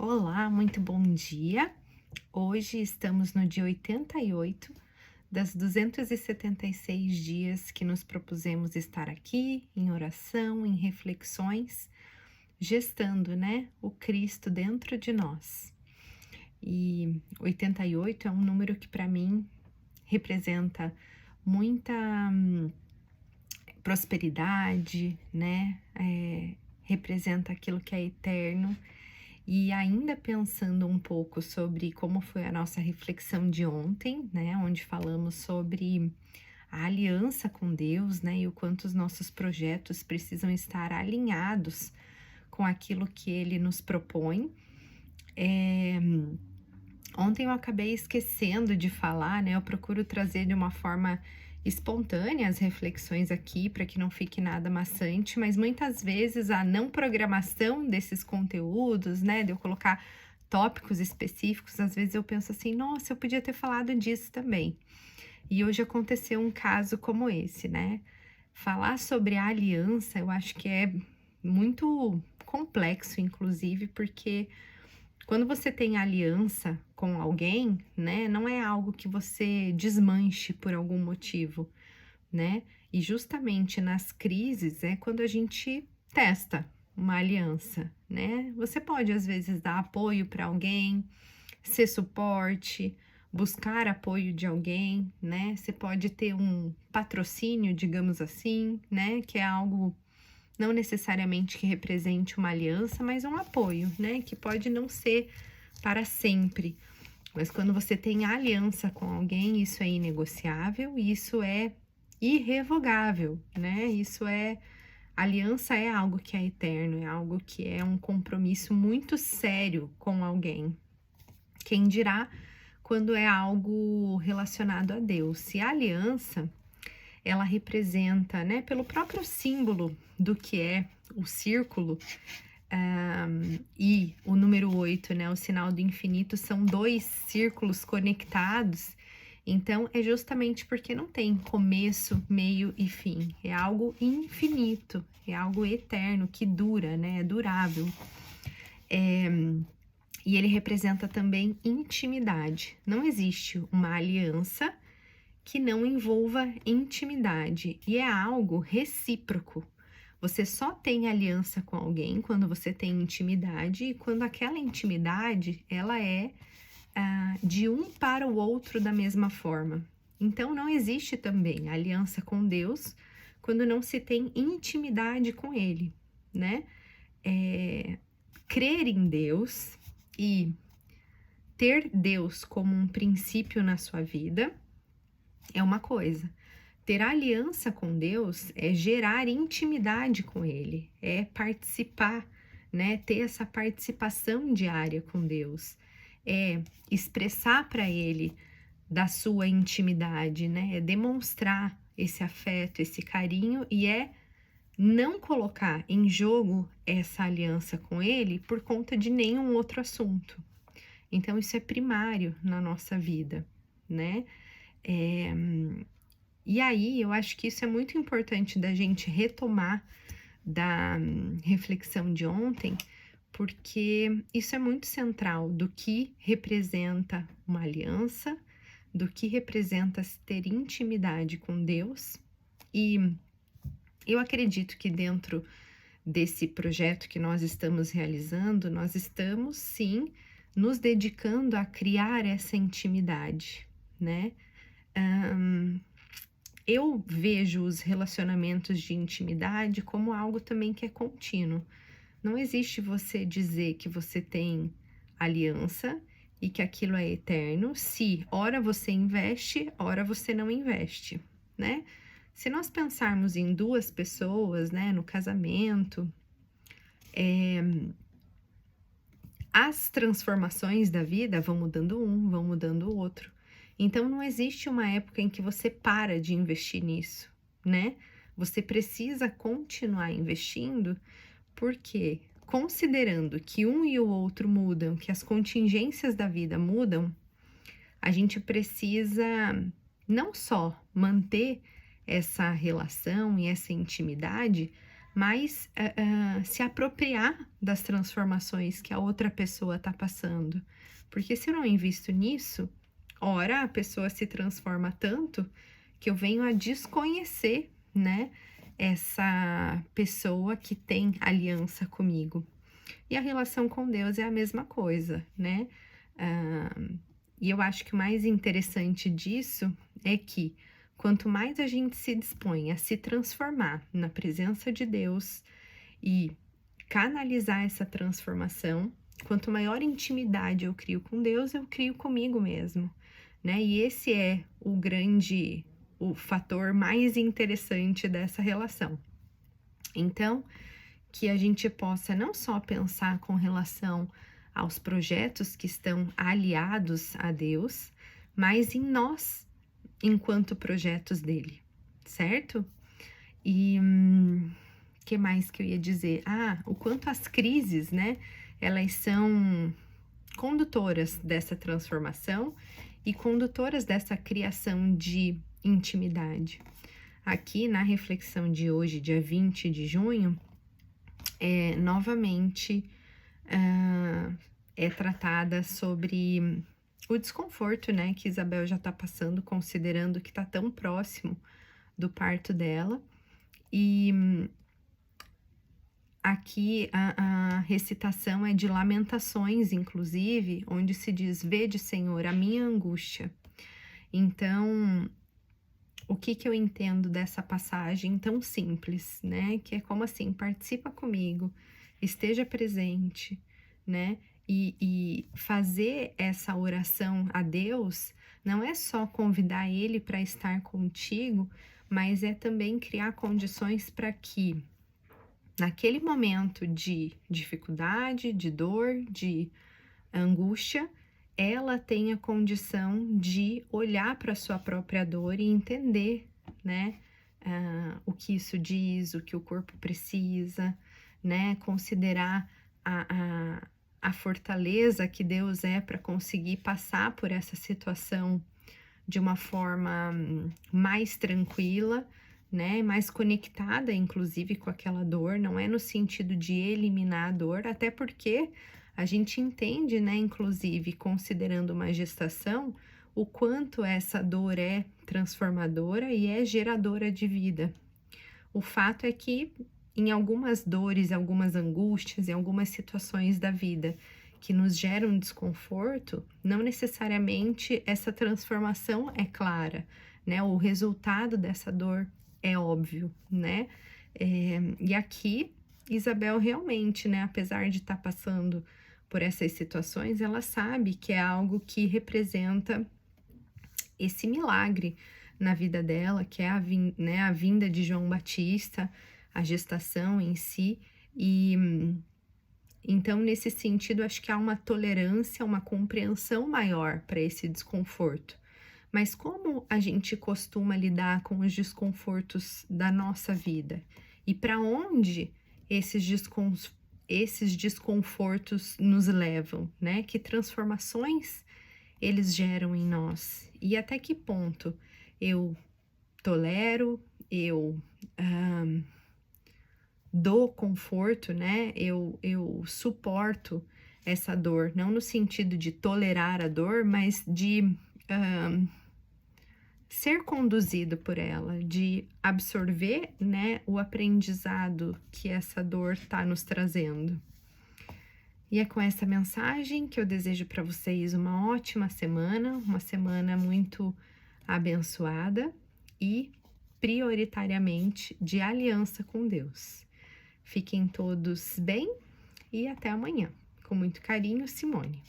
Olá, muito bom dia. Hoje estamos no dia 88 das 276 dias que nos propusemos estar aqui em oração, em reflexões, gestando, né, o Cristo dentro de nós. E 88 é um número que para mim representa muita prosperidade, né? Representa aquilo que é eterno. E ainda pensando um pouco sobre como foi a nossa reflexão de ontem, né, onde falamos sobre a aliança com Deus, né, e o quanto os nossos projetos precisam estar alinhados com aquilo que Ele nos propõe. Ontem eu acabei esquecendo de falar, né, eu procuro trazer de uma forma espontânea as reflexões aqui para que não fique nada maçante, mas muitas vezes a não programação desses conteúdos, né, de eu colocar tópicos específicos, às vezes eu penso assim, nossa, eu podia ter falado disso também. E hoje aconteceu um caso como esse, né? Falar sobre a aliança, eu acho que é muito complexo, inclusive, porque quando você tem aliança com alguém, né, não é algo que você desmanche por algum motivo, né? E justamente nas crises é quando a gente testa uma aliança, né? Você pode às vezes dar apoio para alguém, ser suporte, buscar apoio de alguém, né? Você pode ter um patrocínio, digamos assim, né? Que é algo não necessariamente que represente uma aliança, mas um apoio, né? Que pode não ser para sempre. Mas quando você tem aliança com alguém, isso é inegociável, isso é irrevogável, né? Aliança é algo que é eterno, é algo que é um compromisso muito sério com alguém. Quem dirá quando é algo relacionado a Deus? Se a aliança, ela representa, né, pelo próprio símbolo do que é o círculo, e o número 8, né, o sinal do infinito, são dois círculos conectados. Então, é justamente porque não tem começo, meio e fim. É algo infinito, é algo eterno, que dura, né, é durável. E ele representa também intimidade. Não existe uma aliança que não envolva intimidade, e é algo recíproco. Você só tem aliança com alguém quando você tem intimidade, e quando aquela intimidade, ela é de um para o outro da mesma forma. Então, não existe também aliança com Deus quando não se tem intimidade com Ele, né? Crer em Deus e ter Deus como um princípio na sua vida é uma coisa. Ter aliança com Deus é gerar intimidade com Ele, é participar, né? Ter essa participação diária com Deus, é expressar para Ele da sua intimidade, né? É demonstrar esse afeto, esse carinho, e é não colocar em jogo essa aliança com Ele por conta de nenhum outro assunto. Então, isso é primário na nossa vida, né? E aí, eu acho que isso é muito importante da gente retomar da reflexão de ontem, porque isso é muito central do que representa uma aliança, do que representa ter intimidade com Deus. E eu acredito que dentro desse projeto que nós estamos realizando, nós estamos sim nos dedicando a criar essa intimidade, né? Eu vejo os relacionamentos de intimidade como algo também que é contínuo. Não existe você dizer que você tem aliança e que aquilo é eterno, se ora você investe, ora você não investe, né? Se nós pensarmos em duas pessoas, né, no casamento, as transformações da vida vão mudando um, vão mudando o outro. Então, não existe uma época em que você para de investir nisso, né? Você precisa continuar investindo, porque considerando que um e o outro mudam, que as contingências da vida mudam, a gente precisa não só manter essa relação e essa intimidade, mais se apropriar das transformações que a outra pessoa está passando. Porque se eu não invisto nisso, ora a pessoa se transforma tanto que eu venho a desconhecer, né, essa pessoa que tem aliança comigo. E a relação com Deus é a mesma coisa, né? E eu acho que o mais interessante disso é que quanto mais a gente se dispõe a se transformar na presença de Deus e canalizar essa transformação, quanto maior intimidade eu crio com Deus, eu crio comigo mesmo, né? E esse é o fator mais interessante dessa relação. Então, que a gente possa não só pensar com relação aos projetos que estão aliados a Deus, mas em nós, enquanto projetos dele, certo? E que mais que eu ia dizer? O quanto as crises, né, elas são condutoras dessa transformação e condutoras dessa criação de intimidade. Aqui na reflexão de hoje, dia 20 de junho, novamente é tratada sobre o desconforto, né, que Isabel já está passando, considerando que está tão próximo do parto dela. E aqui a recitação é de Lamentações, inclusive, onde se diz: Vede, Senhor, a minha angústia. Então, o que eu entendo dessa passagem tão simples, né? Que é como assim, participa comigo, esteja presente, né? E fazer essa oração a Deus não é só convidar Ele para estar contigo, mas é também criar condições para que, naquele momento de dificuldade, de dor, de angústia, ela tenha condição de olhar para a sua própria dor e entender, né, o que isso diz, o que o corpo precisa, né, considerar a fortaleza que Deus é para conseguir passar por essa situação de uma forma mais tranquila, né, mais conectada, inclusive, com aquela dor. Não é no sentido de eliminar a dor, até porque a gente entende, né, inclusive, considerando uma gestação, o quanto essa dor é transformadora e é geradora de vida. O fato é que em algumas dores, algumas angústias, em algumas situações da vida que nos geram desconforto, não necessariamente essa transformação é clara, né? O resultado dessa dor é óbvio, né? E aqui, Isabel realmente, né, apesar de estar passando por essas situações, ela sabe que é algo que representa esse milagre na vida dela, que é a vinda de João Batista, a gestação em si. E então, nesse sentido, acho que há uma tolerância, uma compreensão maior para esse desconforto. Mas como a gente costuma lidar com os desconfortos da nossa vida? E para onde esses desconfortos nos levam, né? Que transformações eles geram em nós? E até que ponto eu tolero, eu dou conforto, né? Eu suporto essa dor, não no sentido de tolerar a dor, mas de ser conduzido por ela, de absorver, né, o aprendizado que essa dor está nos trazendo. E é com essa mensagem que eu desejo para vocês uma ótima semana, uma semana muito abençoada e prioritariamente de aliança com Deus. Fiquem todos bem e até amanhã. Com muito carinho, Simone.